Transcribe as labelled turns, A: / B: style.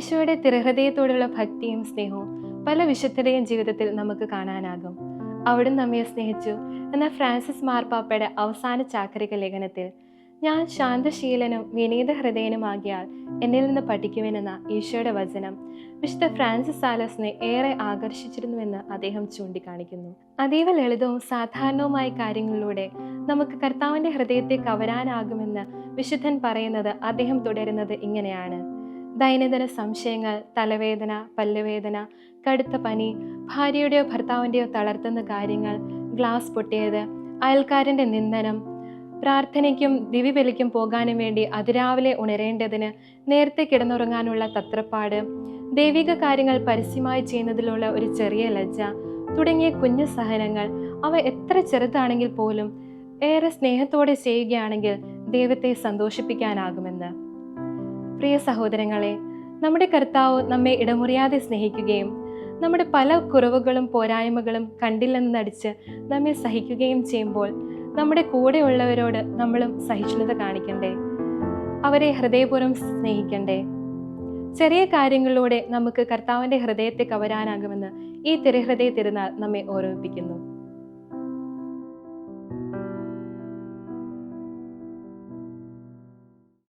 A: ഈശോയുടെ തിരുഹൃദയത്തോടുള്ള ഭക്തിയും സ്നേഹവും പല വിശുദ്ധരുടെയും ജീവിതത്തിൽ നമുക്ക് കാണാനാകും. അവിടുന്ന് നമ്മെ സ്നേഹിച്ചു എന്ന ഫ്രാൻസിസ് മാർപ്പാപ്പയുടെ അവസാന ചാക്രിക ലേഖനത്തിൽ ഞാൻ ശാന്തശീലനും വിനീത ഹൃദയനുമാകിയാൽ എന്നിൽ നിന്ന് പഠിക്കുവാനെന്ന ഈശോയുടെ വചനം വിശുദ്ധ ഫ്രാൻസിസ് സാലസിനെ ഏറെ ആകർഷിച്ചിരുന്നുവെന്ന് അദ്ദേഹം ചൂണ്ടിക്കാണിക്കുന്നു. അതീവ ലളിതവും സാധാരണവുമായ കാര്യങ്ങളിലൂടെ നമുക്ക് കർത്താവിൻ്റെ ഹൃദയത്തെ കവരാനാകുമെന്ന് വിശുദ്ധൻ പറയുന്നത് അദ്ദേഹം തുടരുന്നത് ഇങ്ങനെയാണ്: ദൈനംദിന സംശയങ്ങൾ, തലവേദന, പല്ലുവേദന, കടുത്ത പനി, ഭാര്യയുടെയോ ഭർത്താവിൻ്റെയോ തളർത്തുന്ന കാര്യങ്ങൾ, ഗ്ലാസ് പൊട്ടിയത്, അയൽക്കാരൻ്റെ നിന്ദനം, പ്രാർത്ഥനയ്ക്കും ദിവ്യബലിക്കും പോകാനും വേണ്ടി അതിരാവിലെ ഉണരേണ്ടതിന് നേരത്തെ കിടന്നുറങ്ങാനുള്ള തത്രപ്പാട്, ദൈവിക കാര്യങ്ങൾ പരസ്യമായി ചെയ്യുന്നതിലുള്ള ഒരു ചെറിയ ലജ്ജ തുടങ്ങിയ കുഞ്ഞു സഹനങ്ങൾ, അവ എത്ര ചെറുതാണെങ്കിൽ പോലും ഏറെ സ്നേഹത്തോടെ ചെയ്യുകയാണെങ്കിൽ ദൈവത്തെ സന്തോഷിപ്പിക്കാനാകുമെന്ന്. പ്രിയ സഹോദരങ്ങളെ, നമ്മുടെ കർത്താവ് നമ്മെ ഇടമുറിയാതെ സ്നേഹിക്കുകയും നമ്മുടെ പല കുറവുകളും പോരായ്മകളും കണ്ടില്ലെന്ന് നടിച്ച് നമ്മെ സഹിക്കുകയും ചെയ്യുമ്പോൾ നമ്മുടെ കൂടെയുള്ളവരോട് നമ്മളും സഹിഷ്ണുത കാണിക്കണ്ടേ? അവരെ ഹൃദയപൂർവ്വം സ്നേഹിക്കണ്ടേ? ചെറിയ കാര്യങ്ങളിലൂടെ നമുക്ക് കർത്താവിൻ്റെ ഹൃദയത്തെ കവരാനാകുമെന്ന് ഈ തിരുഹൃദയ തിരുനാൾ നമ്മെ ഓർമ്മിപ്പിക്കുന്നു.